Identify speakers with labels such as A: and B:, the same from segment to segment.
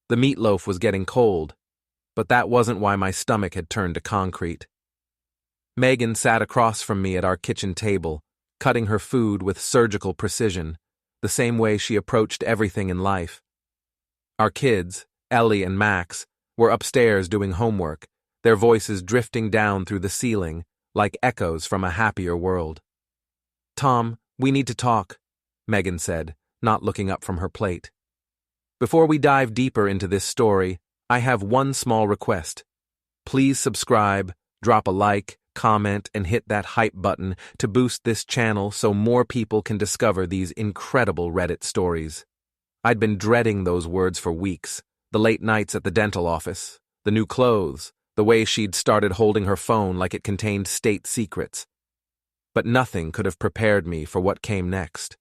A: The meatloaf was getting cold, but that wasn't why my stomach had turned to concrete. Megan sat across from me at our kitchen table, cutting her food with surgical precision, the same way she approached everything in life. Our kids, Ellie and Max, were upstairs doing homework, their voices drifting down through the ceiling like echoes from a happier world. "Tom, we need to talk," Megan said, not looking up from her plate. "Before we dive deeper into this story, I have one small request. Please subscribe, drop a like, comment, and hit that hype button to boost this channel so more people can discover these incredible Reddit stories." I'd been dreading those words for weeks, the late nights at the dental office, the new clothes, the way she'd started holding her phone like it contained state secrets. But nothing could have prepared me for what came next.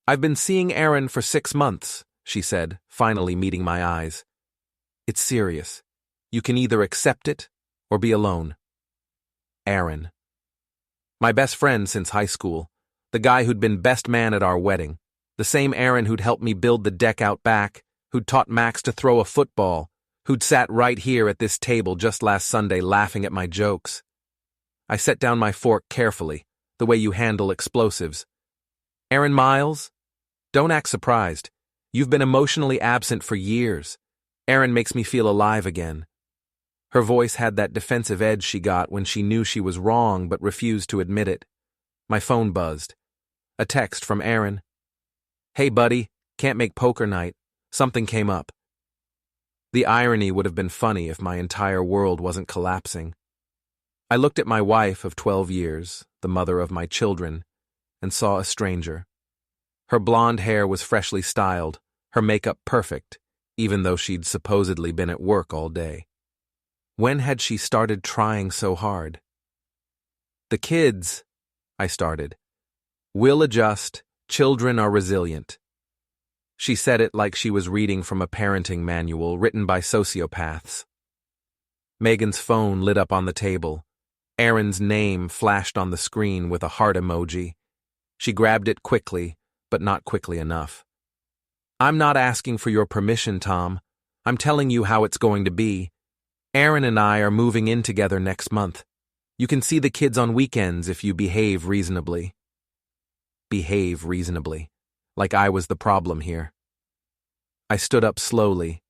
A: "I've been seeing Aaron for 6 months," she said, finally meeting my eyes. "It's serious. You can either accept it or be alone." Aaron. My best friend since high school, the guy who'd been best man at our wedding, the same Aaron who'd helped me build the deck out back, who'd taught Max to throw a football, who'd sat right here at this table just last Sunday laughing at my jokes. I set down my fork carefully, the way you handle explosives. "Aaron Miles? Don't act surprised. You've been emotionally absent for years. Aaron makes me feel alive again." Her voice had that defensive edge she got when she knew she was wrong but refused to admit it. My phone buzzed. A text from Aaron. "Hey buddy, can't make poker night. Something came up." The irony would have been funny if my entire world wasn't collapsing. I looked at my wife of 12 years, the mother of my children, and saw a stranger. Her blonde hair was freshly styled, her makeup perfect, even though she'd supposedly been at work all day. When had she started trying so hard? "The kids," I started, "will adjust. Children are resilient." She said it like she was reading from a parenting manual written by sociopaths. Megan's phone lit up on the table. Aaron's name flashed on the screen with a heart emoji. She grabbed it quickly, but not quickly enough. "I'm not asking for your permission, Tom. I'm telling you how it's going to be. Aaron and I are moving in together next month. You can see the kids on weekends if you behave reasonably." Behave reasonably. Like I was the problem here. I stood up slowly,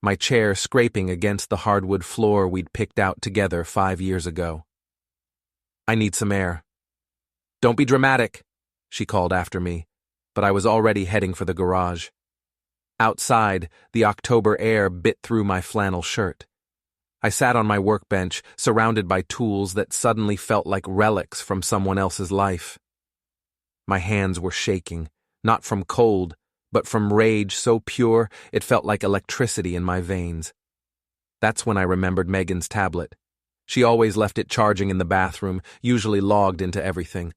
A: my chair scraping against the hardwood floor we'd picked out together 5 years ago. "I need some air." "Don't be dramatic," she called after me, but I was already heading for the garage. Outside, the October air bit through my flannel shirt. I sat on my workbench, surrounded by tools that suddenly felt like relics from someone else's life. My hands were shaking, not from cold, but from rage so pure it felt like electricity in my veins. That's when I remembered Megan's tablet. She always left it charging in the bathroom, usually logged into everything.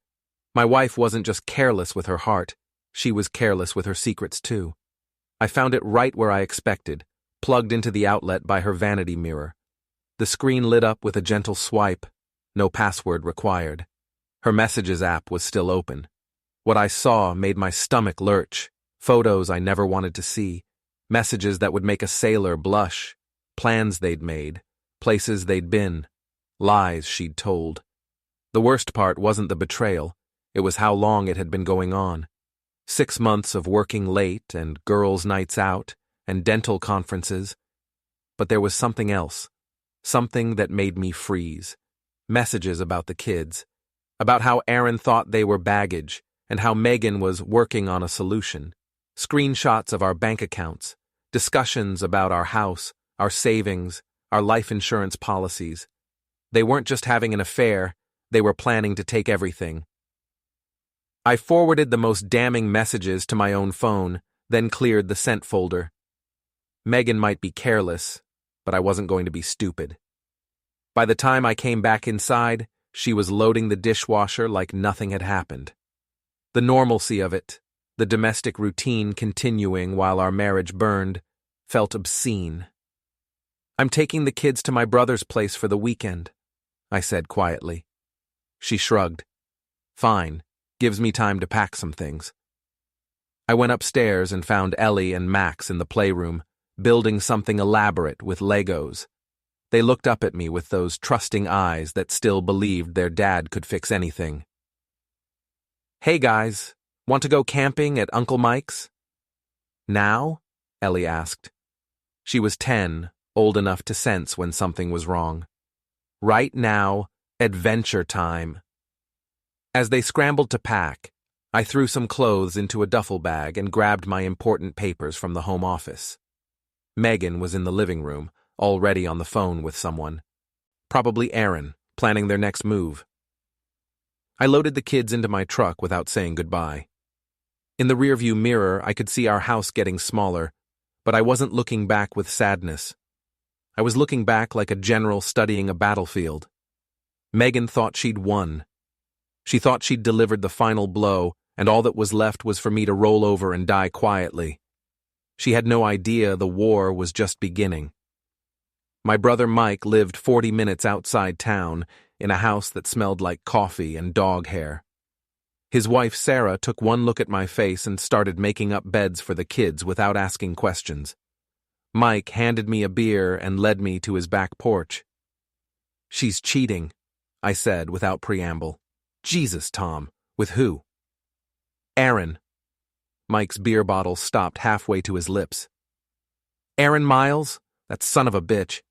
A: My wife wasn't just careless with her heart, she was careless with her secrets too. I found it right where I expected, plugged into the outlet by her vanity mirror. The screen lit up with a gentle swipe, no password required. Her Messages app was still open. What I saw made my stomach lurch, photos I never wanted to see, messages that would make a sailor blush, plans they'd made, places they'd been, lies she'd told. The worst part wasn't the betrayal, it was how long it had been going on. 6 months of working late and girls' nights out and dental conferences. But there was something else, something that made me freeze. Messages about the kids, about how Aaron thought they were baggage, and how Megan was working on a solution. Screenshots of our bank accounts, discussions about our house, our savings, our life insurance policies. They weren't just having an affair, they were planning to take everything. I forwarded the most damning messages to my own phone, then cleared the sent folder. Megan might be careless, but I wasn't going to be stupid. By the time I came back inside, she was loading the dishwasher like nothing had happened. The normalcy of it, the domestic routine continuing while our marriage burned, felt obscene. "I'm taking the kids to my brother's place for the weekend," I said quietly. She shrugged. "Fine, gives me time to pack some things." I went upstairs and found Ellie and Max in the playroom, building something elaborate with Legos. They looked up at me with those trusting eyes that still believed their dad could fix anything. "Hey guys, want to go camping at Uncle Mike's?" "Now?" Ellie asked. She was 10, old enough to sense when something was wrong. "Right now, adventure time." As they scrambled to pack, I threw some clothes into a duffel bag and grabbed my important papers from the home office. Megan was in the living room, already on the phone with someone. Probably Aaron, planning their next move. I loaded the kids into my truck without saying goodbye. In the rearview mirror, I could see our house getting smaller, but I wasn't looking back with sadness. I was looking back like a general studying a battlefield. Megan thought she'd won. She thought she'd delivered the final blow, and all that was left was for me to roll over and die quietly. She had no idea the war was just beginning. My brother Mike lived 40 minutes outside town, in a house that smelled like coffee and dog hair. His wife Sarah took one look at my face and started making up beds for the kids without asking questions. Mike handed me a beer and led me to his back porch. "She's cheating," I said without preamble. "Jesus, Tom, with who?" "Aaron." Mike's beer bottle stopped halfway to his lips. "Aaron Miles? That son of a bitch."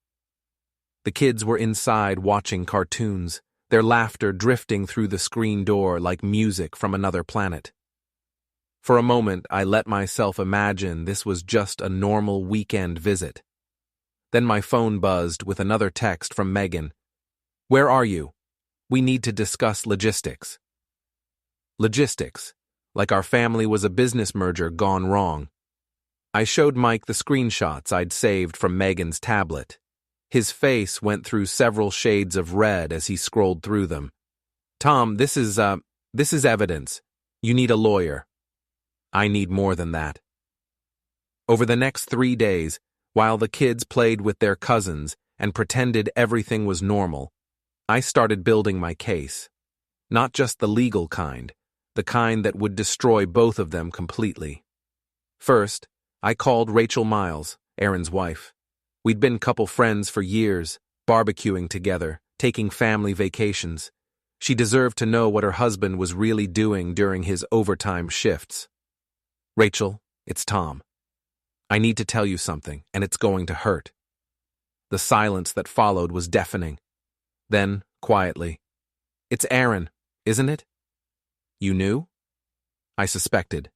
A: The kids were inside watching cartoons, their laughter drifting through the screen door like music from another planet. For a moment, I let myself imagine this was just a normal weekend visit. Then my phone buzzed with another text from Megan. "Where are you? We need to discuss logistics." Logistics, like our family was a business merger gone wrong. I showed Mike the screenshots I'd saved from Megan's tablet. His face went through several shades of red as he scrolled through them. "Tom, this is evidence. You need a lawyer." "I need more than that." Over the next 3 days, while the kids played with their cousins and pretended everything was normal, I started building my case. Not just the legal kind, the kind that would destroy both of them completely. First, I called Rachel Miles, Aaron's wife. We'd been couple friends for years, barbecuing together, taking family vacations. She deserved to know what her husband was really doing during his overtime shifts. "Rachel, it's Tom. I need to tell you something, and it's going to hurt." The silence that followed was deafening. Then, quietly, "It's Aaron, isn't it?" "You knew?" I suspected.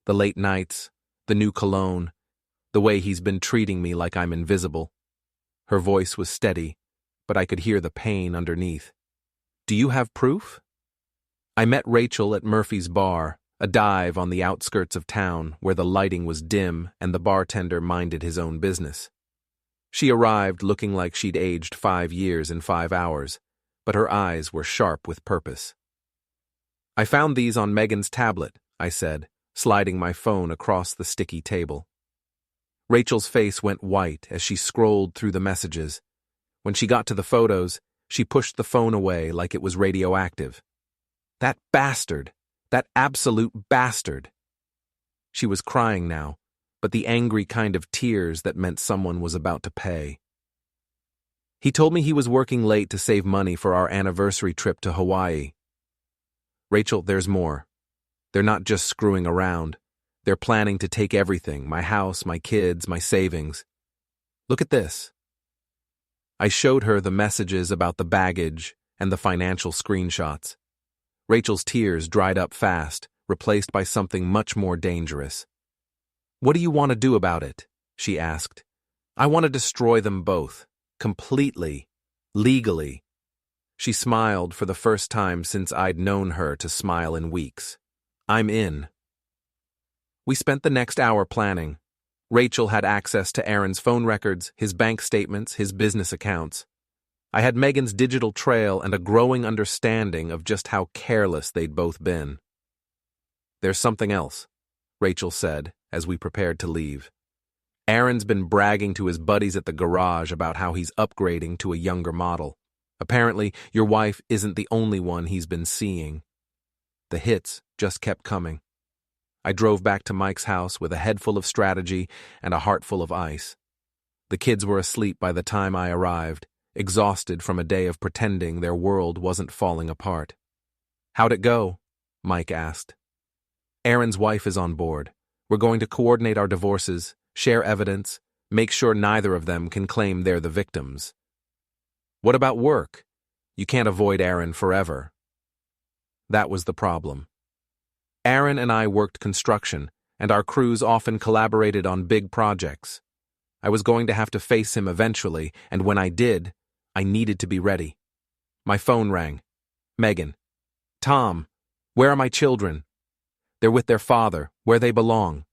A: The late nights, the new cologne, the way he's been treating me like I'm invisible. Her voice was steady, but I could hear the pain underneath. "Do you have proof?" I met Rachel at Murphy's Bar, a dive on the outskirts of town where the lighting was dim and the bartender minded his own business. She arrived looking like she'd aged 5 years in 5 hours, but her eyes were sharp with purpose. "I found these on Megan's tablet," I said, sliding my phone across the sticky table. Rachel's face went white as she scrolled through the messages. When she got to the photos, she pushed the phone away like it was radioactive. "That bastard! That absolute bastard!" She was crying now, but the angry kind of tears that meant someone was about to pay. "He told me he was working late to save money for our anniversary trip to Hawaii." "Rachel, there's more. They're not just screwing around. They're planning to take everything, my house, my kids, my savings. Look at this." I showed her the messages about the baggage and the financial screenshots. Rachel's tears dried up fast, replaced by something much more dangerous. "What do you want to do about it?" she asked. "I want to destroy them both, completely, legally." She smiled for the first time since I'd known her to smile in weeks. "I'm in." We spent the next hour planning. Rachel had access to Aaron's phone records, his bank statements, his business accounts. I had Megan's digital trail and a growing understanding of just how careless they'd both been. "There's something else," Rachel said as we prepared to leave. "Aaron's been bragging to his buddies at the garage about how he's upgrading to a younger model. Apparently, your wife isn't the only one he's been seeing." The hits just kept coming. I drove back to Mike's house with a head full of strategy and a heart full of ice. The kids were asleep by the time I arrived, exhausted from a day of pretending their world wasn't falling apart. "How'd it go?" Mike asked. "Aaron's wife is on board. We're going to coordinate our divorces, share evidence, make sure neither of them can claim they're the victims." "What about work? You can't avoid Aaron forever." That was the problem. Aaron and I worked construction, and our crews often collaborated on big projects. I was going to have to face him eventually, and when I did, I needed to be ready. My phone rang. "Megan. Tom, where are my children?" "They're with their father, where they belong.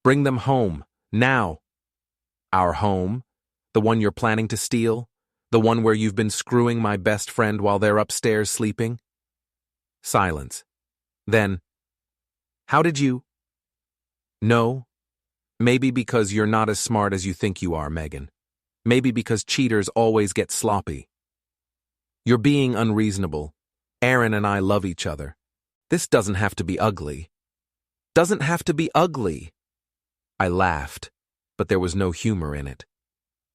A: Bring them home, now." "Our home? The one you're planning to steal? The one where you've been screwing my best friend while they're upstairs sleeping?" Silence. Then, "How did you—" "No. Maybe because you're not as smart as you think you are, Megan. Maybe because cheaters always get sloppy. You're being unreasonable. Aaron and I love each other. This doesn't have to be ugly." "Doesn't have to be ugly." I laughed, but there was no humor in it.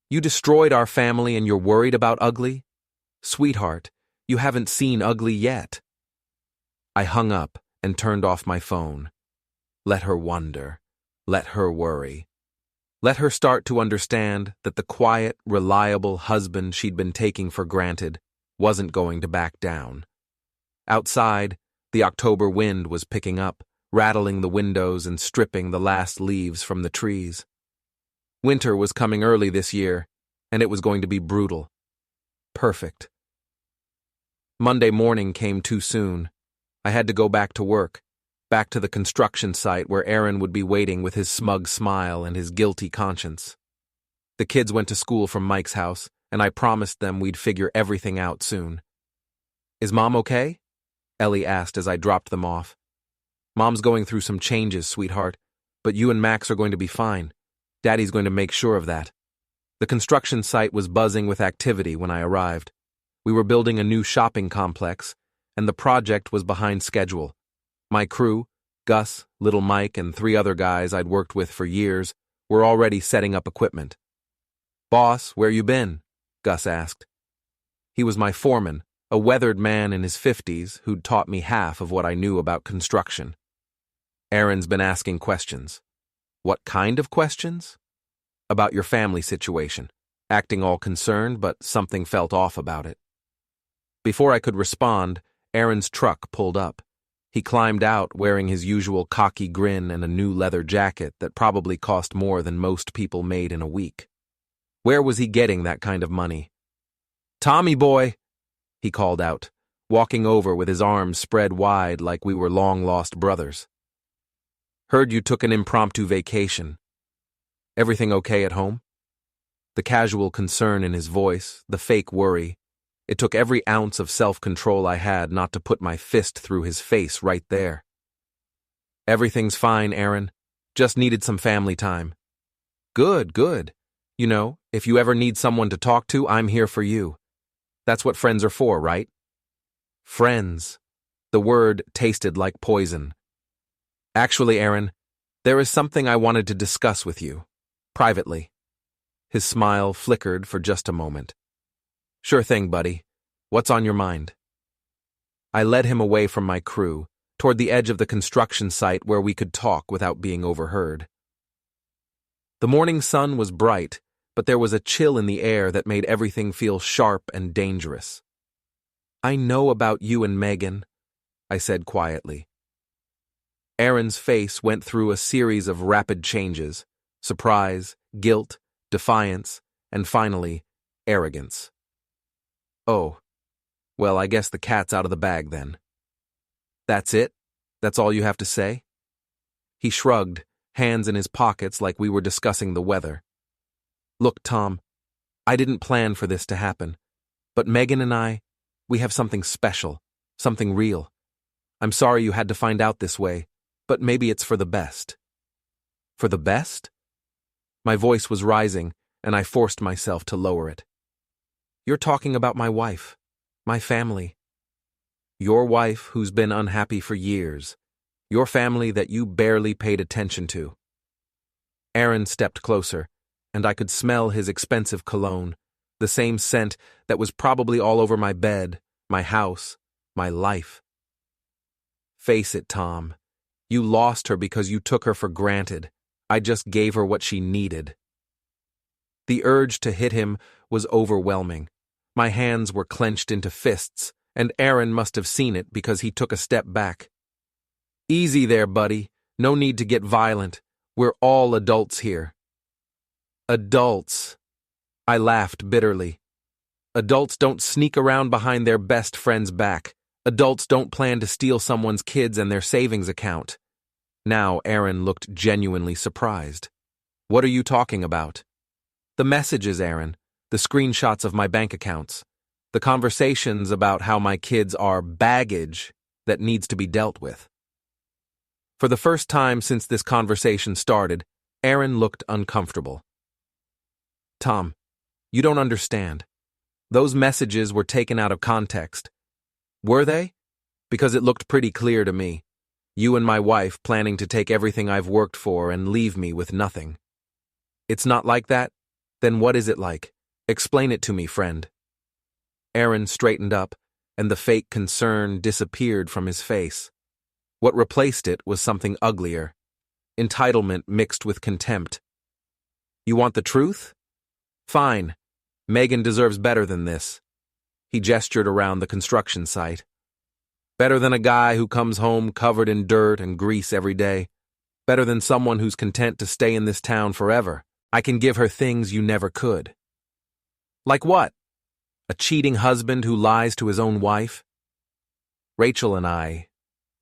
A: "You destroyed our family and you're worried about ugly? Sweetheart, you haven't seen ugly yet." I hung up and turned off my phone. Let her wonder. Let her worry. Let her start to understand that the quiet, reliable husband she'd been taking for granted wasn't going to back down. Outside, the October wind was picking up, rattling the windows and stripping the last leaves from the trees. Winter was coming early this year, and it was going to be brutal. Perfect. Monday morning came too soon. I had to go back to work, back to the construction site where Aaron would be waiting with his smug smile and his guilty conscience. The kids went to school from Mike's house, and I promised them we'd figure everything out soon. "Is Mom okay?" Ellie asked as I dropped them off. "Mom's going through some changes, sweetheart, but you and Max are going to be fine. Daddy's going to make sure of that." The construction site was buzzing with activity when I arrived. We were building a new shopping complex, and the project was behind schedule. My crew, Gus, Little Mike, and 3 other guys I'd worked with for years, were already setting up equipment. "Boss, where you been?" Gus asked. He was my foreman, a weathered man in his 50s who'd taught me half of what I knew about construction. "Aaron's been asking questions." "What kind of questions?" "About your family situation, acting all concerned, but something felt off about it." Before I could respond, Aaron's truck pulled up. He climbed out wearing his usual cocky grin and a new leather jacket that probably cost more than most people made in a week. Where was he getting that kind of money? "Tommy boy," he called out, walking over with his arms spread wide like we were long-lost brothers. "Heard you took an impromptu vacation. Everything okay at home?" The casual concern in his voice, the fake worry. It took every ounce of self-control I had not to put my fist through his face right there. "Everything's fine, Aaron. Just needed some family time." "Good, good. You know, if you ever need someone to talk to, I'm here for you. That's what friends are for, right?" Friends. The word tasted like poison. "Actually, Aaron, there is something I wanted to discuss with you. Privately." His smile flickered for just a moment. "Sure thing, buddy. What's on your mind?" I led him away from my crew, toward the edge of the construction site where we could talk without being overheard. The morning sun was bright, but there was a chill in the air that made everything feel sharp and dangerous. "I know about you and Megan," I said quietly. Aaron's face went through a series of rapid changes: surprise, guilt, defiance, and finally, arrogance. "Oh, well, I guess the cat's out of the bag then." "That's it? That's all you have to say?" He shrugged, hands in his pockets like we were discussing the weather. "Look, Tom, I didn't plan for this to happen, but Megan and we have something special, something real. I'm sorry you had to find out this way, but maybe it's for the best." "For the best?" My voice was rising, and I forced myself to lower it. "You're talking about my wife, my family." "Your wife who's been unhappy for years," Your family that you barely paid attention to. Aaron stepped closer, and I could smell his expensive cologne, the same scent that was probably all over my bed, my house, my life. Face it, Tom. You lost her because you took her for granted. I just gave her what she needed. The urge to hit him was overwhelming. My hands were clenched into fists, and Aaron must have seen it because he took a step back. Easy there, buddy. No need to get violent. We're all adults here. Adults. I laughed bitterly. Adults don't sneak around behind their best friend's back. Adults don't plan to steal someone's kids and their savings account. Now Aaron looked genuinely surprised. What are you talking about? The messages, Aaron. The screenshots of my bank accounts. The conversations about how my kids are baggage that needs to be dealt with. For the first time since this conversation started, Aaron looked uncomfortable. Tom, you don't understand. Those messages were taken out of context. Were they? Because it looked pretty clear to me. You and my wife planning to take everything I've worked for and leave me with nothing. It's not like that? Then what is it like? Explain it to me, friend. Aaron straightened up, and the fake concern disappeared from his face. What replaced it was something uglier. Entitlement mixed with contempt. You want the truth? Fine. Megan deserves better than this. He gestured around the construction site. Better than a guy who comes home covered in dirt and grease every day. Better than someone who's content to stay in this town forever. I can give her things you never could. Like what? A cheating husband who lies to his own wife? Rachel and I,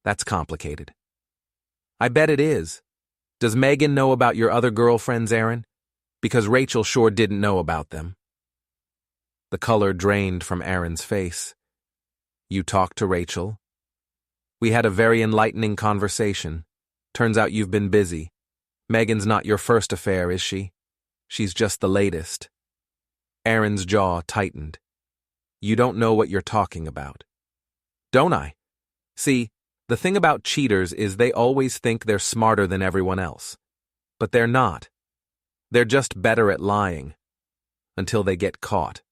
A: that's complicated. I bet it is. Does Megan know about your other girlfriends, Aaron? Because Rachel sure didn't know about them. The color drained from Aaron's face. You talked to Rachel? We had a very enlightening conversation. Turns out you've been busy. Megan's not your first affair, is she? She's just the latest. Aaron's jaw tightened. You don't know what you're talking about. Don't I? See, the thing about cheaters is they always think they're smarter than everyone else. But they're not. They're just better at lying. Until they get caught.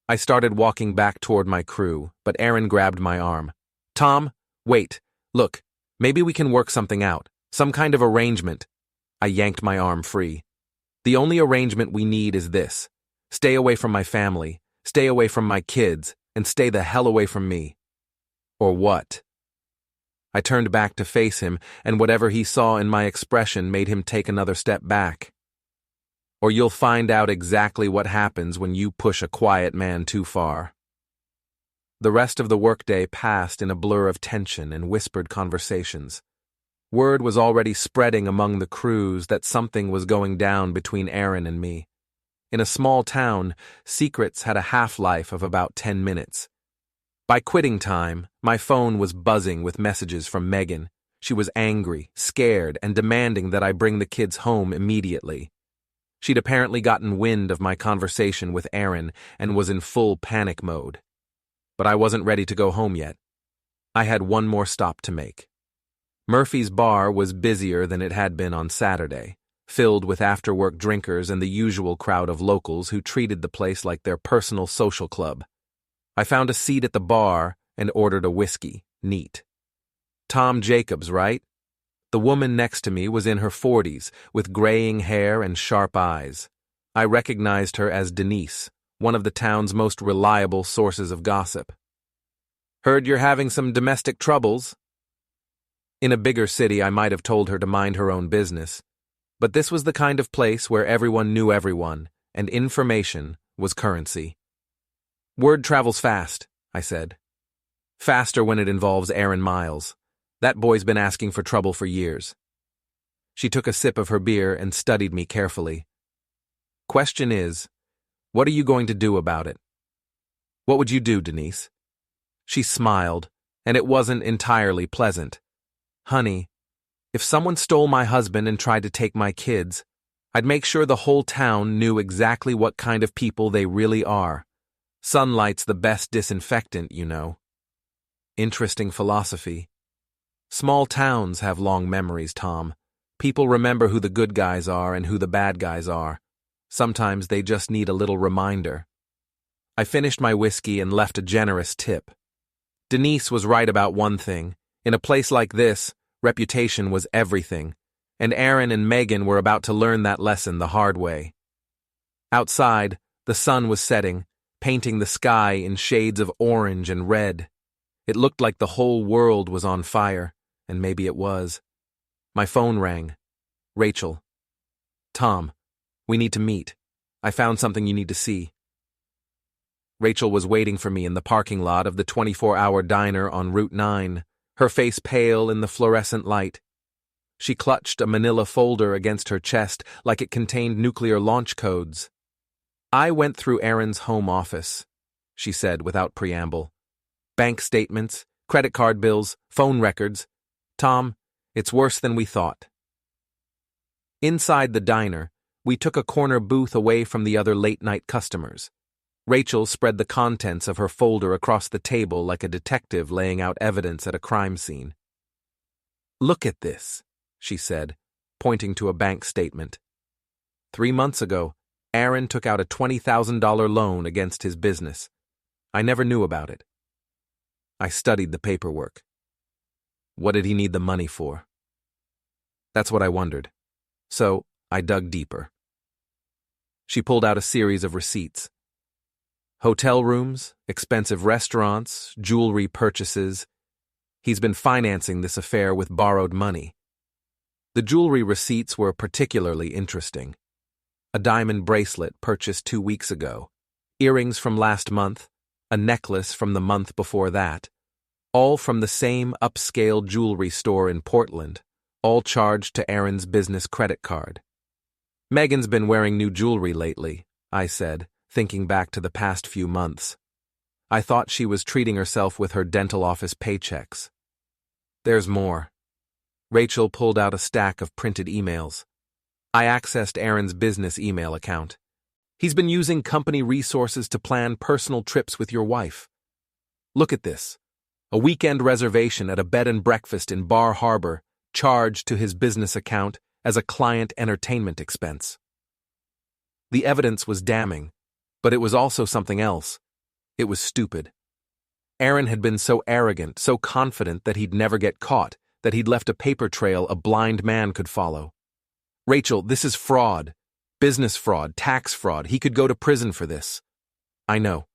A: I started walking back toward my crew, but Aaron grabbed my arm. Tom, wait. Look, maybe we can work something out. Some kind of arrangement. I yanked my arm free. The only arrangement we need is this. Stay away from my family, stay away from my kids, and stay the hell away from me. Or what? I turned back to face him, and whatever he saw in my expression made him take another step back. Or you'll find out exactly what happens when you push a quiet man too far. The rest of the workday passed in a blur of tension and whispered conversations. Word was already spreading among the crews that something was going down between Aaron and me. In a small town, secrets had a half-life of about 10 minutes. By quitting time, my phone was buzzing with messages from Megan. She was angry, scared, and demanding that I bring the kids home immediately. She'd apparently gotten wind of my conversation with Aaron and was in full panic mode. But I wasn't ready to go home yet. I had one more stop to make. Murphy's bar was busier than it had been on Saturday, filled with after-work drinkers and the usual crowd of locals who treated the place like their personal social club. I found a seat at the bar and ordered a whiskey, neat. Tom Jacobs, right? The woman next to me was in her 40s, with graying hair and sharp eyes. I recognized her as Denise, one of the town's most reliable sources of gossip. Heard you're having some domestic troubles. In a bigger city, I might have told her to mind her own business. But this was the kind of place where everyone knew everyone, and information was currency. Word travels fast, I said. Faster when it involves Aaron Miles. That boy's been asking for trouble for years. She took a sip of her beer and studied me carefully. Question is, what are you going to do about it? What would you do, Denise? She smiled, and it wasn't entirely pleasant. Honey, if someone stole my husband and tried to take my kids, I'd make sure the whole town knew exactly what kind of people they really are. Sunlight's the best disinfectant, you know. Interesting philosophy. Small towns have long memories, Tom. People remember who the good guys are and who the bad guys are. Sometimes they just need a little reminder. I finished my whiskey and left a generous tip. Denise was right about one thing. In a place like this, reputation was everything, and Aaron and Megan were about to learn that lesson the hard way. Outside, the sun was setting, painting the sky in shades of orange and red. It looked like the whole world was on fire, and maybe it was. My phone rang. Rachel. Tom, we need to meet. I found something you need to see. Rachel was waiting for me in the parking lot of the 24-hour diner on Route 9, her face pale in the fluorescent light. She clutched a manila folder against her chest like it contained nuclear launch codes. I went through Aaron's home office, she said without preamble. Bank statements, credit card bills, phone records. Tom, it's worse than we thought. Inside the diner, we took a corner booth away from the other late-night customers. Rachel spread the contents of her folder across the table like a detective laying out evidence at a crime scene. Look at this, she said, pointing to a bank statement. 3 months ago, Aaron took out a $20,000 loan against his business. I never knew about it. I studied the paperwork. What did he need the money for? That's what I wondered. So, I dug deeper. She pulled out a series of receipts. Hotel rooms, expensive restaurants, jewelry purchases. He's been financing this affair with borrowed money. The jewelry receipts were particularly interesting. A diamond bracelet purchased 2 weeks ago, earrings from last month, a necklace from the month before that, all from the same upscale jewelry store in Portland, all charged to Aaron's business credit card. Megan's been wearing new jewelry lately, I said, thinking back to the past few months. I thought she was treating herself with her dental office paychecks. There's more. Rachel pulled out a stack of printed emails. I accessed Aaron's business email account. He's been using company resources to plan personal trips with your wife. Look at this. A weekend reservation at a bed and breakfast in Bar Harbor, charged to his business account as a client entertainment expense. The evidence was damning, but it was also something else. It was stupid. Aaron had been so arrogant, so confident that he'd never get caught, that he'd left a paper trail a blind man could follow. Rachel, this is fraud. Business fraud, tax fraud. He could go to prison for this. I know,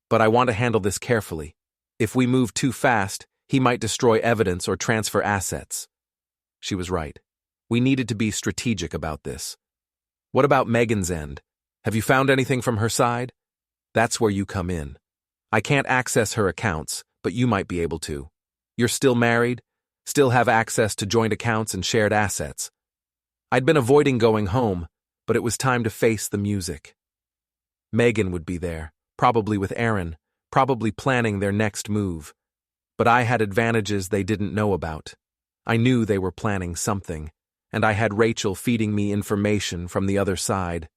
A: but I want to handle this carefully. If we move too fast, he might destroy evidence or transfer assets. She was right. We needed to be strategic about this. What about Megan's end? Have you found anything from her side? That's where you come in. I can't access her accounts, but you might be able to. You're still married, still have access to joint accounts and shared assets. I'd been avoiding going home, but it was time to face the music. Megan would be there, probably with Aaron, probably planning their next move. But I had advantages they didn't know about. I knew they were planning something, and I had Rachel feeding me information from the other side.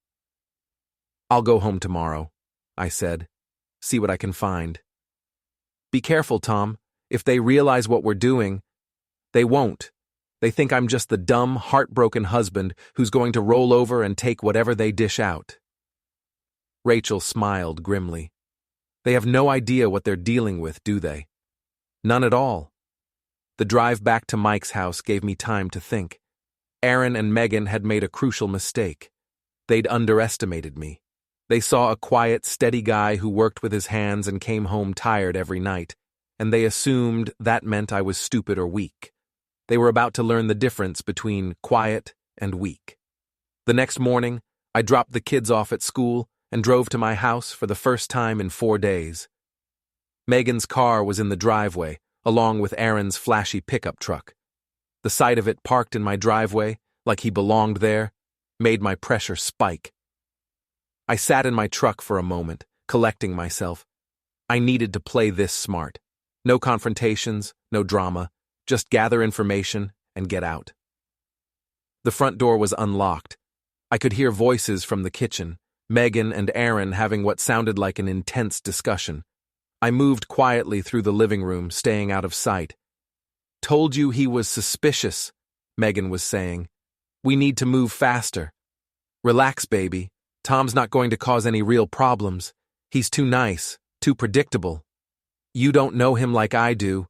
A: I'll go home tomorrow, I said. See what I can find. Be careful, Tom. If they realize what we're doing, they won't. They think I'm just the dumb, heartbroken husband who's going to roll over and take whatever they dish out. Rachel smiled grimly. They have no idea what they're dealing with, do they? None at all. The drive back to Mike's house gave me time to think. Aaron and Megan had made a crucial mistake. They'd underestimated me. They saw a quiet, steady guy who worked with his hands and came home tired every night, and they assumed that meant I was stupid or weak. They were about to learn the difference between quiet and weak. The next morning, I dropped the kids off at school and drove to my house for the first time in 4 days. Megan's car was in the driveway, along with Aaron's flashy pickup truck. The sight of it parked in my driveway, like he belonged there, made my pressure spike. I sat in my truck for a moment, collecting myself. I needed to play this smart. No confrontations, no drama, just gather information and get out. The front door was unlocked. I could hear voices from the kitchen, Megan and Aaron having what sounded like an intense discussion. I moved quietly through the living room, staying out of sight. Told you he was suspicious, Megan was saying. We need to move faster. Relax, baby. Tom's not going to cause any real problems. He's too nice, too predictable. You don't know him like I do.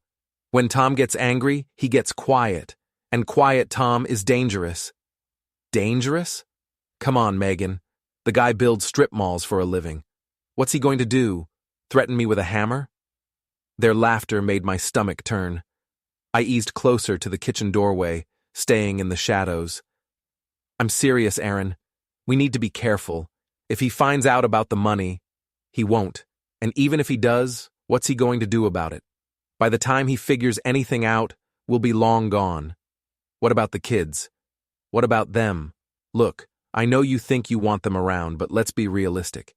A: When Tom gets angry, he gets quiet. And quiet Tom is dangerous. Dangerous? Come on, Megan. The guy builds strip malls for a living. What's he going to do? Threaten me with a hammer? Their laughter made my stomach turn. I eased closer to the kitchen doorway, staying in the shadows. I'm serious, Aaron. We need to be careful. If he finds out about the money, he won't. And even if he does, what's he going to do about it? By the time he figures anything out, we'll be long gone. What about the kids? What about them? Look, I know you think you want them around, but let's be realistic.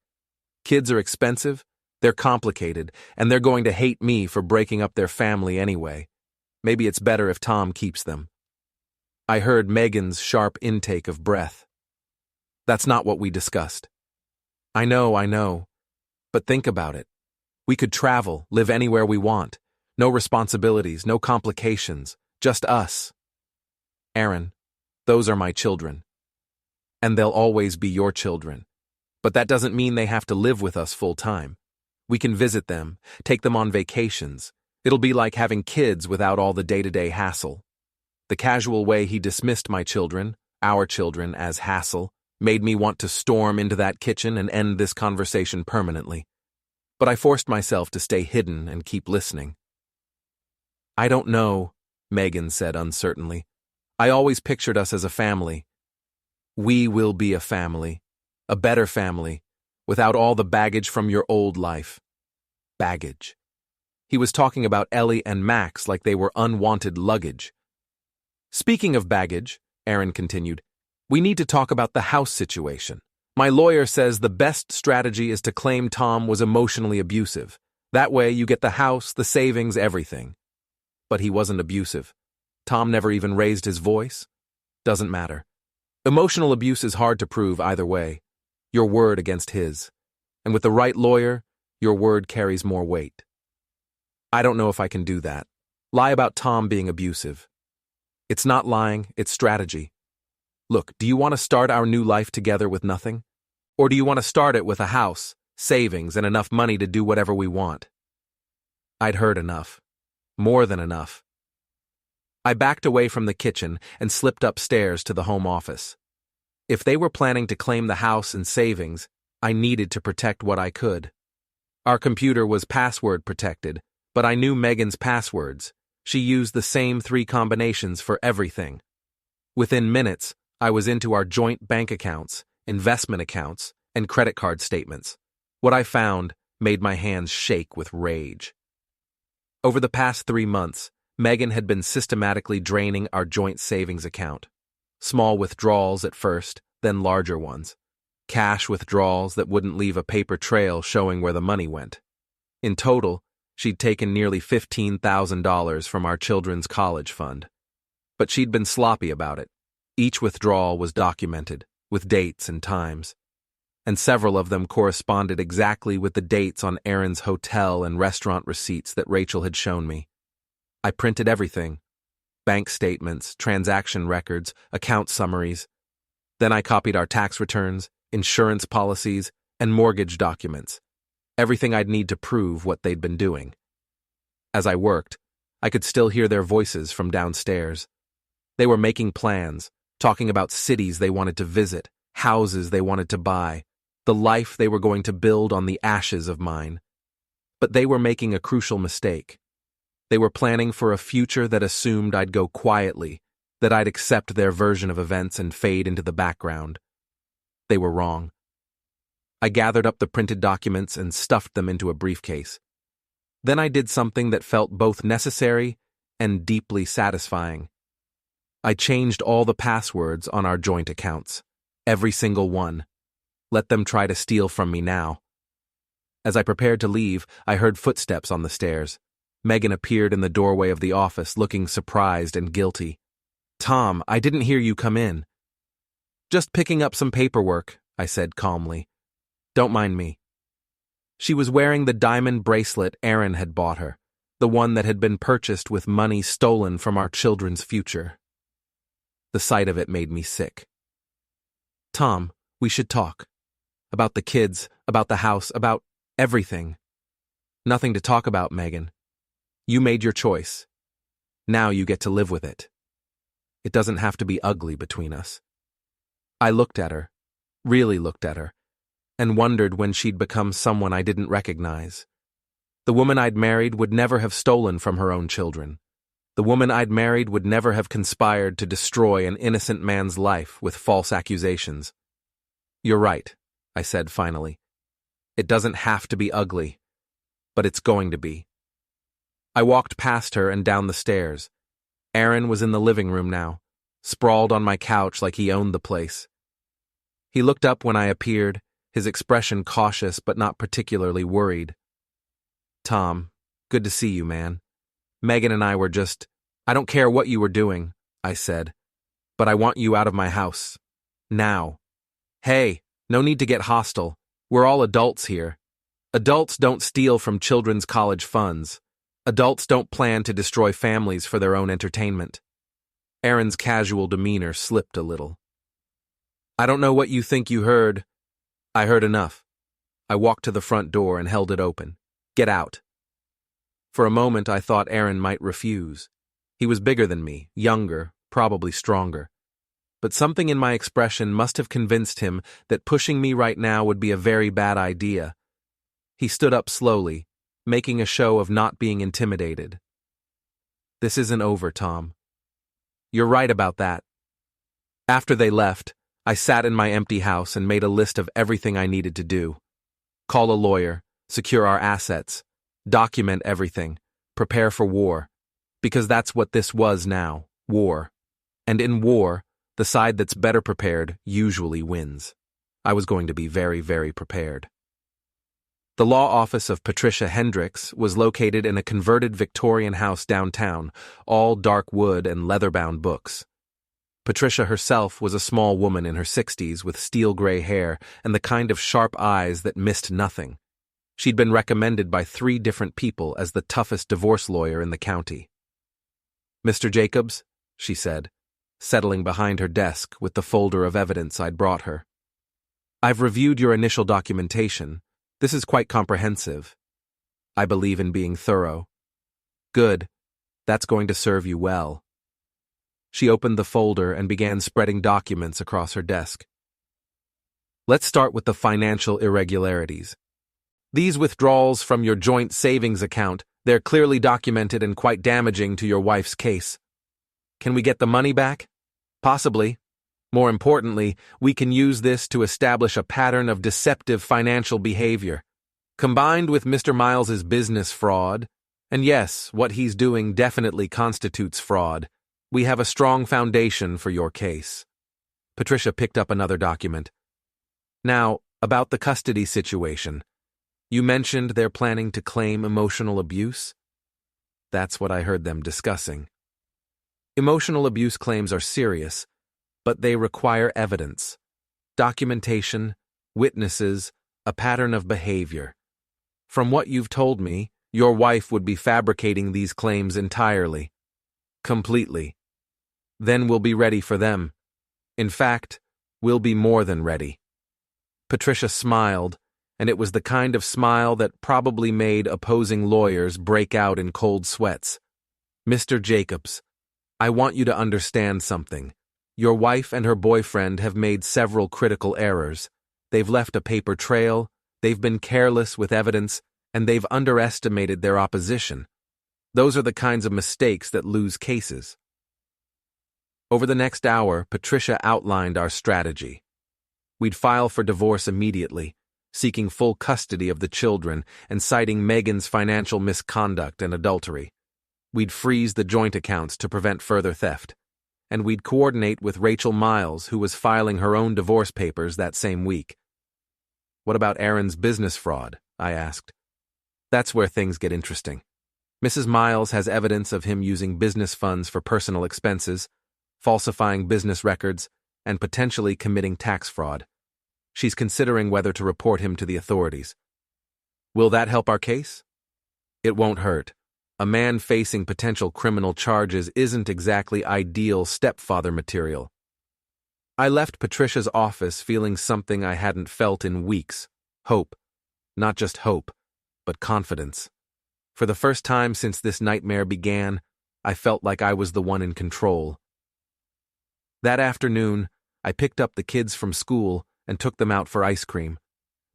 A: Kids are expensive, they're complicated, and they're going to hate me for breaking up their family anyway. Maybe it's better if Tom keeps them. I heard Megan's sharp intake of breath. That's not what we discussed. I know. But think about it. We could travel, live anywhere we want. No responsibilities, no complications, just us. Aaron, those are my children. And they'll always be your children. But that doesn't mean they have to live with us full time. We can visit them, take them on vacations. It'll be like having kids without all the day-to-day hassle. The casual way he dismissed my children, our children, as hassle, made me want to storm into that kitchen and end this conversation permanently. But I forced myself to stay hidden and keep listening. I don't know, Megan said uncertainly. I always pictured us as a family. We will be a family, a better family, without all the baggage from your old life. Baggage. He was talking about Ellie and Max like they were unwanted luggage. Speaking of baggage, Aaron continued, we need to talk about the house situation. My lawyer says the best strategy is to claim Tom was emotionally abusive. That way you get the house, the savings, everything. But he wasn't abusive. Tom never even raised his voice. Doesn't matter. Emotional abuse is hard to prove either way. Your word against his. And with the right lawyer, your word carries more weight. I don't know if I can do that. Lie about Tom being abusive. It's not lying, it's strategy. Look, do you want to start our new life together with nothing? Or do you want to start it with a house, savings, and enough money to do whatever we want? I'd heard enough. More than enough. I backed away from the kitchen and slipped upstairs to the home office. If they were planning to claim the house and savings, I needed to protect what I could. Our computer was password protected, but I knew Megan's passwords. She used the same 3 combinations for everything. Within minutes, I was into our joint bank accounts, investment accounts, and credit card statements. What I found made my hands shake with rage. Over the past 3 months, Megan had been systematically draining our joint savings account. Small withdrawals at first, then larger ones. Cash withdrawals that wouldn't leave a paper trail showing where the money went. In total, she'd taken nearly $15,000 from our children's college fund. But she'd been sloppy about it. Each withdrawal was documented, with dates and times. And several of them corresponded exactly with the dates on Aaron's hotel and restaurant receipts that Rachel had shown me. I printed everything. Bank statements, transaction records, account summaries. Then I copied our tax returns, insurance policies, and mortgage documents. Everything I'd need to prove what they'd been doing. As I worked, I could still hear their voices from downstairs. They were making plans, talking about cities they wanted to visit, houses they wanted to buy, the life they were going to build on the ashes of mine. But they were making a crucial mistake. They were planning for a future that assumed I'd go quietly, that I'd accept their version of events and fade into the background. They were wrong. I gathered up the printed documents and stuffed them into a briefcase. Then I did something that felt both necessary and deeply satisfying. I changed all the passwords on our joint accounts, every single one. Let them try to steal from me now. As I prepared to leave, I heard footsteps on the stairs. Megan appeared in the doorway of the office, looking surprised and guilty. Tom, I didn't hear you come in. Just picking up some paperwork, I said calmly. Don't mind me. She was wearing the diamond bracelet Aaron had bought her, the one that had been purchased with money stolen from our children's future. The sight of it made me sick. Tom, we should talk. About the kids, about the house, about everything. Nothing to talk about, Megan. You made your choice. Now you get to live with it. It doesn't have to be ugly between us. I looked at her, really looked at her, and wondered when she'd become someone I didn't recognize. The woman I'd married would never have stolen from her own children. The woman I'd married would never have conspired to destroy an innocent man's life with false accusations. You're right, I said finally. It doesn't have to be ugly, but it's going to be. I walked past her and down the stairs. Aaron was in the living room now, sprawled on my couch like he owned the place. He looked up when I appeared, his expression cautious but not particularly worried. Tom, good to see you, man. Megan and I were just, I don't care what you were doing, I said, but I want you out of my house. Now. Hey, no need to get hostile. We're all adults here. Adults don't steal from children's college funds. Adults don't plan to destroy families for their own entertainment. Aaron's casual demeanor slipped a little. I don't know what you think you heard. I heard enough. I walked to the front door and held it open. Get out. For a moment I thought Aaron might refuse. He was bigger than me, younger, probably stronger. But something in my expression must have convinced him that pushing me right now would be a very bad idea. He stood up slowly, making a show of not being intimidated. This isn't over, Tom. You're right about that. After they left, I sat in my empty house and made a list of everything I needed to do. Call a lawyer, secure our assets, document everything, prepare for war. Because that's what this was now, war. And in war, the side that's better prepared usually wins. I was going to be very, very prepared. The law office of Patricia Hendricks was located in a converted Victorian house downtown, all dark wood and leather-bound books. Patricia herself was a small woman in her 60s with steel-gray hair and the kind of sharp eyes that missed nothing. She'd been recommended by 3 different people as the toughest divorce lawyer in the county. Mr. Jacobs, she said, settling behind her desk with the folder of evidence I'd brought her. I've reviewed your initial documentation. This is quite comprehensive. I believe in being thorough. Good. That's going to serve you well. She opened the folder and began spreading documents across her desk. Let's start with the financial irregularities. These withdrawals from your joint savings account, they're clearly documented and quite damaging to your wife's case. Can we get the money back? Possibly. More importantly, we can use this to establish a pattern of deceptive financial behavior, combined with Mr. Miles's business fraud, and yes, what he's doing definitely constitutes fraud. We have a strong foundation for your case. Patricia picked up another document. Now, about the custody situation. You mentioned they're planning to claim emotional abuse? That's what I heard them discussing. Emotional abuse claims are serious, but they require evidence, documentation, witnesses, a pattern of behavior. From what you've told me, your wife would be fabricating these claims entirely. Completely. Then we'll be ready for them. In fact, we'll be more than ready. Patricia smiled, and it was the kind of smile that probably made opposing lawyers break out in cold sweats. Mr. Jacobs, I want you to understand something. Your wife and her boyfriend have made several critical errors. They've left a paper trail, they've been careless with evidence, and they've underestimated their opposition. Those are the kinds of mistakes that lose cases. Over the next hour, Patricia outlined our strategy. We'd file for divorce immediately, seeking full custody of the children and citing Megan's financial misconduct and adultery. We'd freeze the joint accounts to prevent further theft. And we'd coordinate with Rachel Miles, who was filing her own divorce papers that same week. What about Aaron's business fraud? I asked. That's where things get interesting. Mrs. Miles has evidence of him using business funds for personal expenses, falsifying business records, and potentially committing tax fraud. She's considering whether to report him to the authorities. Will that help our case? It won't hurt. A man facing potential criminal charges isn't exactly ideal stepfather material. I left Patricia's office feeling something I hadn't felt in weeks. Hope. Not just hope, but confidence. For the first time since this nightmare began, I felt like I was the one in control. That afternoon, I picked up the kids from school and took them out for ice cream.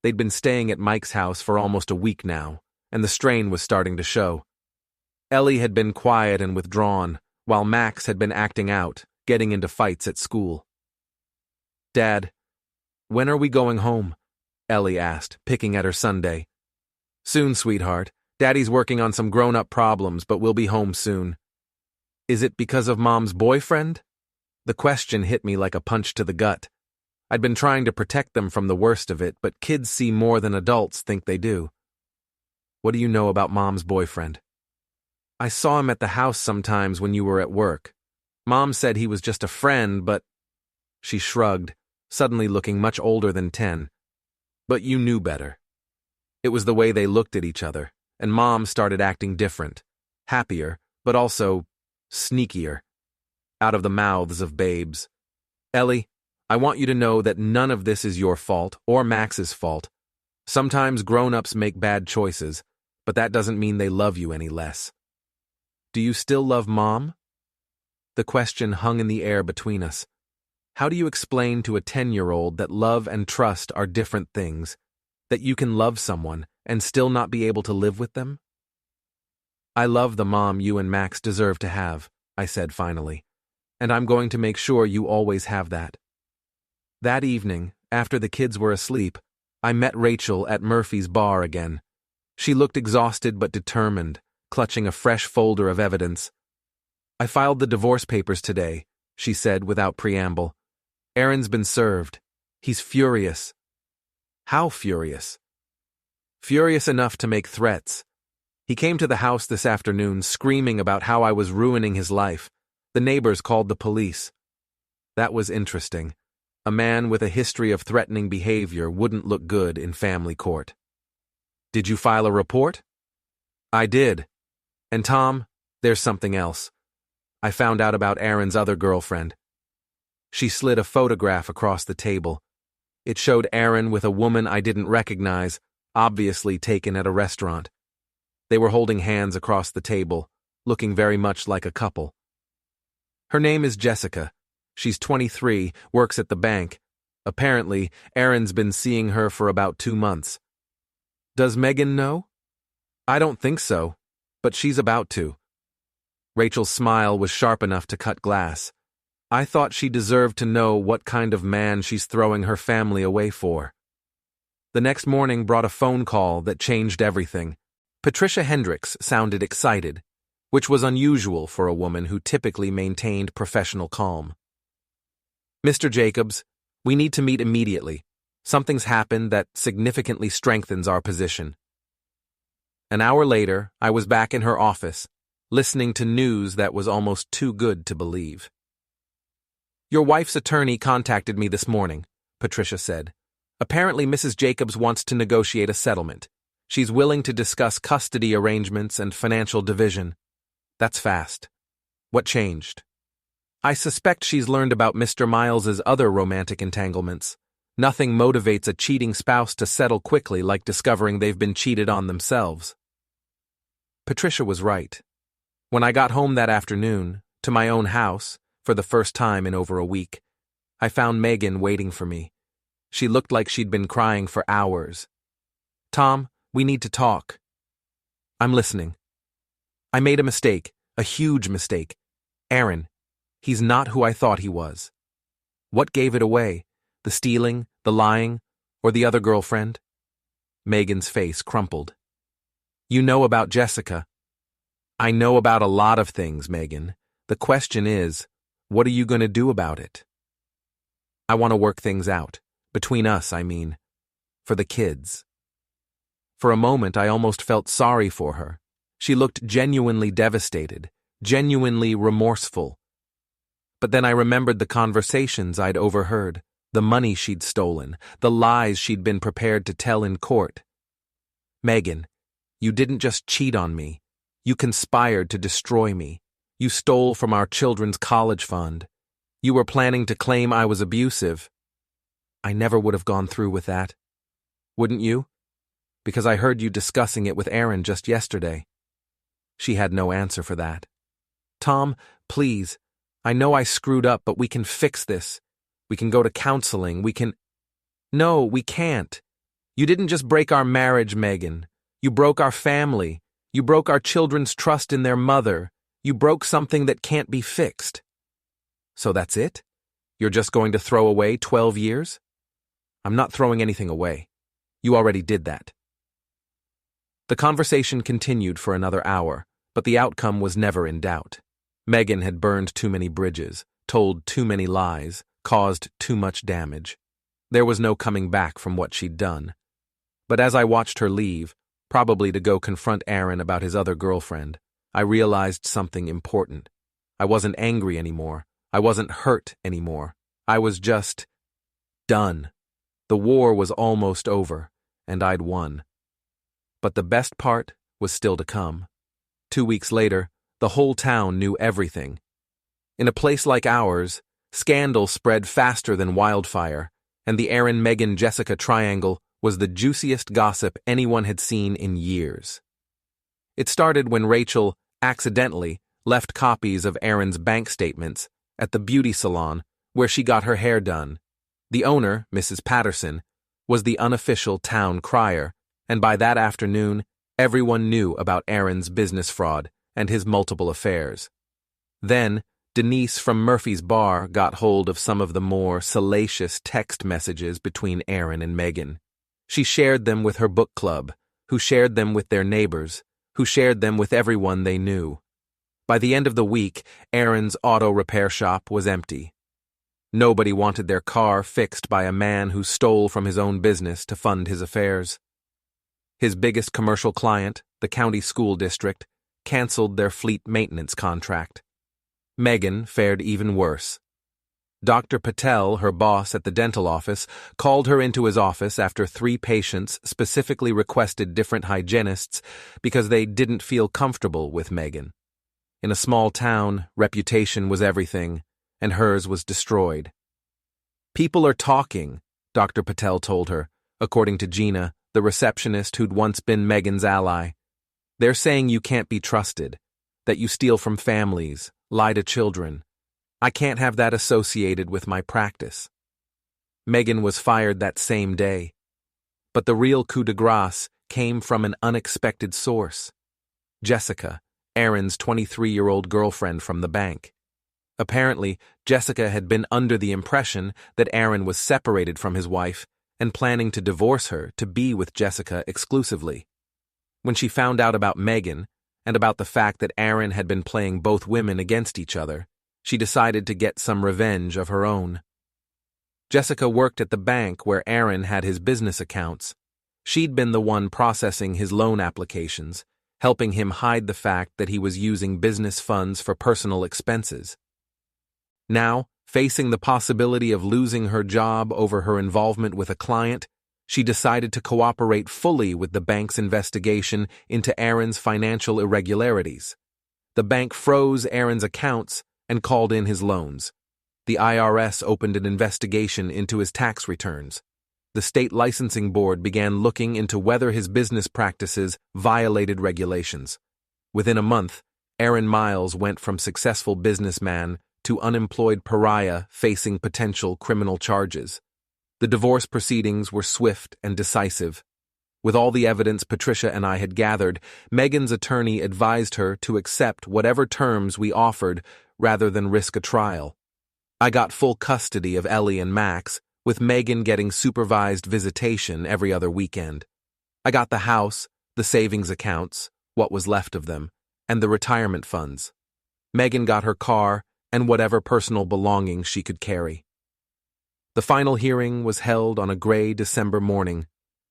A: They'd been staying at Mike's house for almost a week now, and the strain was starting to show. Ellie had been quiet and withdrawn, while Max had been acting out, getting into fights at school. "Dad, when are we going home?" Ellie asked, picking at her sundae. "Soon, sweetheart. Daddy's working on some grown-up problems, but we'll be home soon." "Is it because of Mom's boyfriend?" The question hit me like a punch to the gut. I'd been trying to protect them from the worst of it, but kids see more than adults think they do. "What do you know about Mom's boyfriend?" "I saw him at the house sometimes when you were at work. Mom said he was just a friend, but—" She shrugged, suddenly looking much older than 10. "But you knew better." It was the way they looked at each other, and Mom started acting different. Happier, but also sneakier. Out of the mouths of babes. "Ellie, I want you to know that none of this is your fault or Max's fault. Sometimes grown-ups make bad choices, but that doesn't mean they love you any less. Do you still love Mom?" The question hung in the air between us. How do you explain to a 10-year-old that love and trust are different things, that you can love someone and still not be able to live with them? "I love the mom you and Max deserve to have," I said finally, "and I'm going to make sure you always have that." That evening, after the kids were asleep, I met Rachel at Murphy's bar again. She looked exhausted but determined, clutching a fresh folder of evidence. "I filed the divorce papers today," she said without preamble. "Aaron's been served. He's furious." "How furious?" "Furious enough to make threats. He came to the house this afternoon screaming about how I was ruining his life. The neighbors called the police." That was interesting. A man with a history of threatening behavior wouldn't look good in family court. "Did you file a report?" "I did. And Tom, there's something else. I found out about Aaron's other girlfriend." She slid a photograph across the table. It showed Aaron with a woman I didn't recognize, obviously taken at a restaurant. They were holding hands across the table, looking very much like a couple. "Her name is Jessica. She's 23, works at the bank. Apparently, Aaron's been seeing her for about 2 months. Does Megan know?" "I don't think so, but she's about to." Rachel's smile was sharp enough to cut glass. I thought she deserved to know what kind of man she's throwing her family away for. The next morning brought a phone call that changed everything. Patricia Hendricks sounded excited, which was unusual for a woman who typically maintained professional calm. "Mr. Jacobs, we need to meet immediately. Something's happened that significantly strengthens our position." An hour later, I was back in her office, listening to news that was almost too good to believe. "Your wife's attorney contacted me this morning," Patricia said. "Apparently Mrs. Jacobs wants to negotiate a settlement. She's willing to discuss custody arrangements and financial division." That's fast. What changed? "I suspect she's learned about Mr. Miles's other romantic entanglements. Nothing motivates a cheating spouse to settle quickly like discovering they've been cheated on themselves." Patricia was right. When I got home that afternoon, to my own house, for the first time in over a week, I found Megan waiting for me. She looked like she'd been crying for hours. "Tom, we need to talk." "I'm listening." "I made a mistake, a huge mistake. Aaron, he's not who I thought he was." "What gave it away? The stealing, the lying, or the other girlfriend?" Megan's face crumpled. "You know about Jessica." "I know about a lot of things, Megan. The question is, what are you going to do about it?" "I want to work things out. Between us, I mean. For the kids." For a moment, I almost felt sorry for her. She looked genuinely devastated, genuinely remorseful. But then I remembered the conversations I'd overheard, the money she'd stolen, the lies she'd been prepared to tell in court. "Megan, you didn't just cheat on me. You conspired to destroy me. You stole from our children's college fund. You were planning to claim I was abusive. I never would have gone through with that. Wouldn't you? Because I heard you discussing it with Aaron just yesterday. She had no answer for that. Tom, please. I know I screwed up, but we can fix this. We can go to counseling. We can... No, we can't. You didn't just break our marriage, Megan. You broke our family. You broke our children's trust in their mother. You broke something that can't be fixed. So that's it? You're just going to throw away 12 years? I'm not throwing anything away. You already did that. The conversation continued for another hour, but the outcome was never in doubt. Megan had burned too many bridges, told too many lies, caused too much damage. There was no coming back from what she'd done. But as I watched her leave, probably to go confront Aaron about his other girlfriend, I realized something important. I wasn't angry anymore. I wasn't hurt anymore. I was just done. The war was almost over, and I'd won. But the best part was still to come. 2 weeks later, the whole town knew everything. In a place like ours, scandal spread faster than wildfire, and the Aaron-Megan-Jessica triangle was the juiciest gossip anyone had seen in years. It started when Rachel, accidentally, left copies of Aaron's bank statements at the beauty salon where she got her hair done. The owner, Mrs. Patterson, was the unofficial town crier, and by that afternoon, everyone knew about Aaron's business fraud and his multiple affairs. Then, Denise from Murphy's Bar got hold of some of the more salacious text messages between Aaron and Megan. She shared them with her book club, who shared them with their neighbors, who shared them with everyone they knew. By the end of the week, Aaron's auto repair shop was empty. Nobody wanted their car fixed by a man who stole from his own business to fund his affairs. His biggest commercial client, the county school district, canceled their fleet maintenance contract. Megan fared even worse. Dr. Patel, her boss at the dental office, called her into his office after 3 patients specifically requested different hygienists because they didn't feel comfortable with Megan. In a small town, reputation was everything, and hers was destroyed. People are talking, Dr. Patel told her, according to Gina, the receptionist who'd once been Megan's ally. They're saying you can't be trusted, that you steal from families, lie to children. I can't have that associated with my practice. Megan was fired that same day. But the real coup de grace came from an unexpected source. Jessica, Aaron's 23-year-old girlfriend from the bank. Apparently, Jessica had been under the impression that Aaron was separated from his wife and planning to divorce her to be with Jessica exclusively. When she found out about Megan and about the fact that Aaron had been playing both women against each other, she decided to get some revenge of her own. Jessica worked at the bank where Aaron had his business accounts. She'd been the one processing his loan applications, helping him hide the fact that he was using business funds for personal expenses. Now, facing the possibility of losing her job over her involvement with a client, she decided to cooperate fully with the bank's investigation into Aaron's financial irregularities. The bank froze Aaron's accounts and called in his loans. The IRS opened an investigation into his tax returns. The state licensing board began looking into whether his business practices violated regulations. Within a month, Aaron Miles went from successful businessman to unemployed pariah facing potential criminal charges. The divorce proceedings were swift and decisive. With all the evidence Patricia and I had gathered, Megan's attorney advised her to accept whatever terms we offered rather than risk a trial. I got full custody of Ellie and Max, with Megan getting supervised visitation every other weekend. I got the house, the savings accounts, what was left of them, and the retirement funds. Megan got her car and whatever personal belongings she could carry. The final hearing was held on a gray December morning,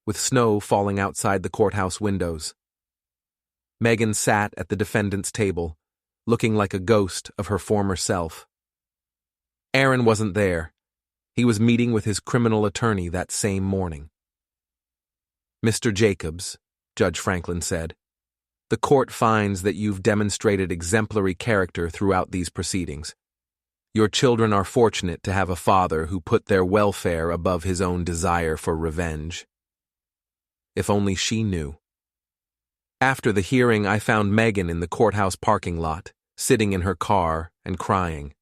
A: with snow falling outside the courthouse windows. Megan sat at the defendant's table, looking like a ghost of her former self. Aaron wasn't there. He was meeting with his criminal attorney that same morning. "Mr. Jacobs," Judge Franklin said, The court finds that you've demonstrated exemplary character throughout these proceedings. Your children are fortunate to have a father who put their welfare above his own desire for revenge. If only she knew. After the hearing, I found Megan in the courthouse parking lot, sitting in her car and crying.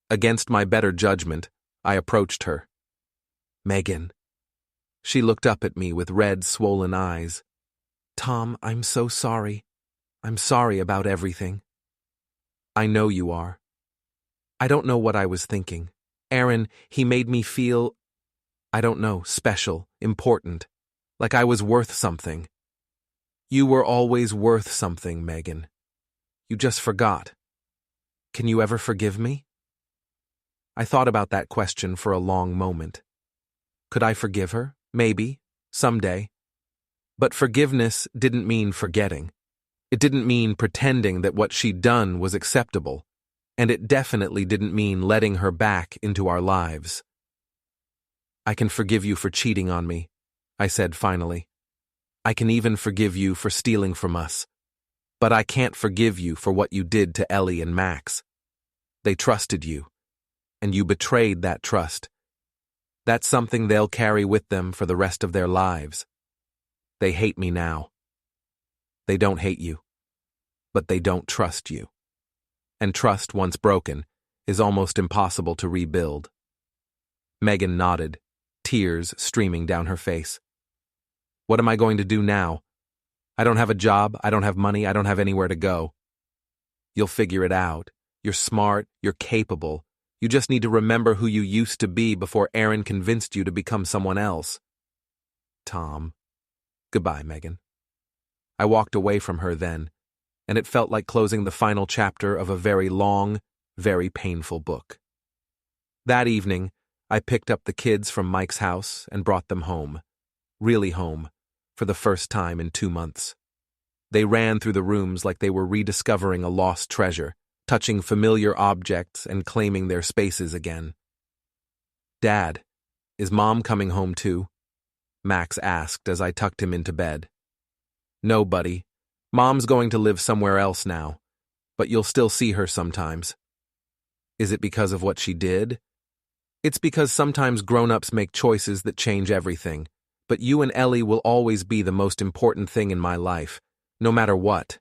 A: Against my better judgment, I approached her. "Megan." She looked up at me with red, swollen eyes. "Tom, I'm so sorry. I'm sorry about everything." "I know you are. I don't know what I was thinking. Aaron, he made me feel, I don't know, special, important, like I was worth something." "You were always worth something, Megan. You just forgot. Can you ever forgive me?" I thought about that question for a long moment. Could I forgive her? Maybe. Someday. But forgiveness didn't mean forgetting. It didn't mean pretending that what she'd done was acceptable. And it definitely didn't mean letting her back into our lives. "I can forgive you for cheating on me," I said finally. "I can even forgive you for stealing from us. But I can't forgive you for what you did to Ellie and Max. They trusted you, and you betrayed that trust. That's something they'll carry with them for the rest of their lives. They hate me now. They don't hate you, but they don't trust you. And trust, once broken, is almost impossible to rebuild." Megan nodded, tears streaming down her face. "What am I going to do now? I don't have a job, I don't have money, I don't have anywhere to go." "You'll figure it out. You're smart, you're capable. You just need to remember who you used to be before Aaron convinced you to become someone else." "Tom." "Goodbye, Megan." I walked away from her then, and it felt like closing the final chapter of a very long, very painful book. That evening, I picked up the kids from Mike's house and brought them home. Really home, for the first time in 2 months. They ran through the rooms like they were rediscovering a lost treasure, touching familiar objects and claiming their spaces again. "Dad, is Mom coming home too?" Max asked as I tucked him into bed. "No, buddy. Mom's going to live somewhere else now, but you'll still see her sometimes." "Is it because of what she did?" "It's because sometimes grown-ups make choices that change everything, but you and Ellie will always be the most important thing in my life, no matter what."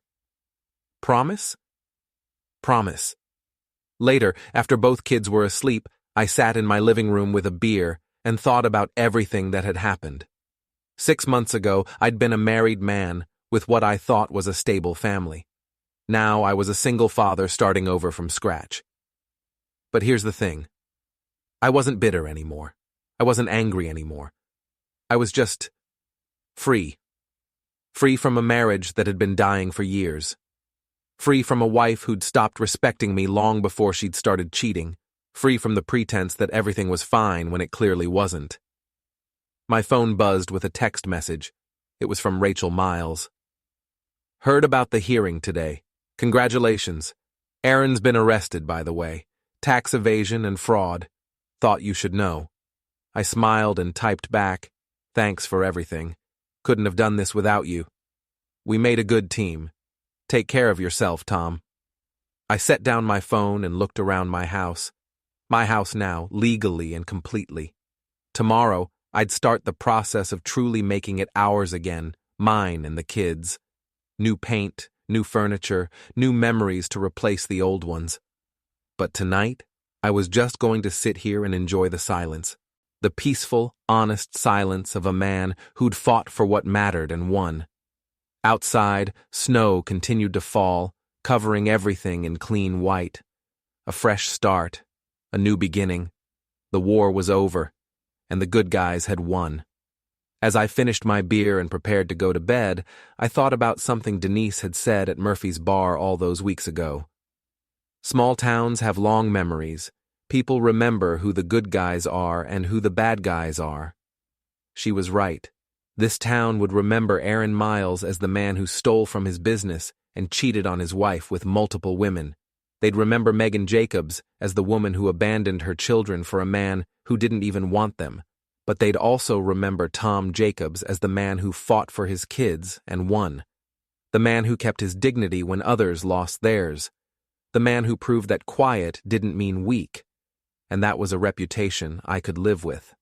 A: "Promise?" "Promise." Later, after both kids were asleep, I sat in my living room with a beer and thought about everything that had happened. 6 months ago, I'd been a married man with what I thought was a stable family. Now I was a single father starting over from scratch. But here's the thing. I wasn't bitter anymore. I wasn't angry anymore. I was just free. Free from a marriage that had been dying for years. Free from a wife who'd stopped respecting me long before she'd started cheating. Free from the pretense that everything was fine when it clearly wasn't. My phone buzzed with a text message. It was from Rachel Miles. "Heard about the hearing today. Congratulations. Aaron's been arrested, by the way. Tax evasion and fraud. Thought you should know." I smiled and typed back, "Thanks for everything. Couldn't have done this without you. We made a good team. Take care of yourself, Tom." I set down my phone and looked around my house. My house now, legally and completely. Tomorrow, I'd start the process of truly making it ours again, mine and the kids. New paint, new furniture, new memories to replace the old ones. But tonight, I was just going to sit here and enjoy the silence. The peaceful, honest silence of a man who'd fought for what mattered and won. Outside, snow continued to fall, covering everything in clean white. A fresh start, a new beginning. The war was over, and the good guys had won. As I finished my beer and prepared to go to bed, I thought about something Denise had said at Murphy's bar all those weeks ago. Small towns have long memories. People remember who the good guys are and who the bad guys are. She was right. This town would remember Aaron Miles as the man who stole from his business and cheated on his wife with multiple women. They'd remember Megan Jacobs as the woman who abandoned her children for a man who didn't even want them. But they'd also remember Tom Jacobs as the man who fought for his kids and won. The man who kept his dignity when others lost theirs. The man who proved that quiet didn't mean weak. And that was a reputation I could live with.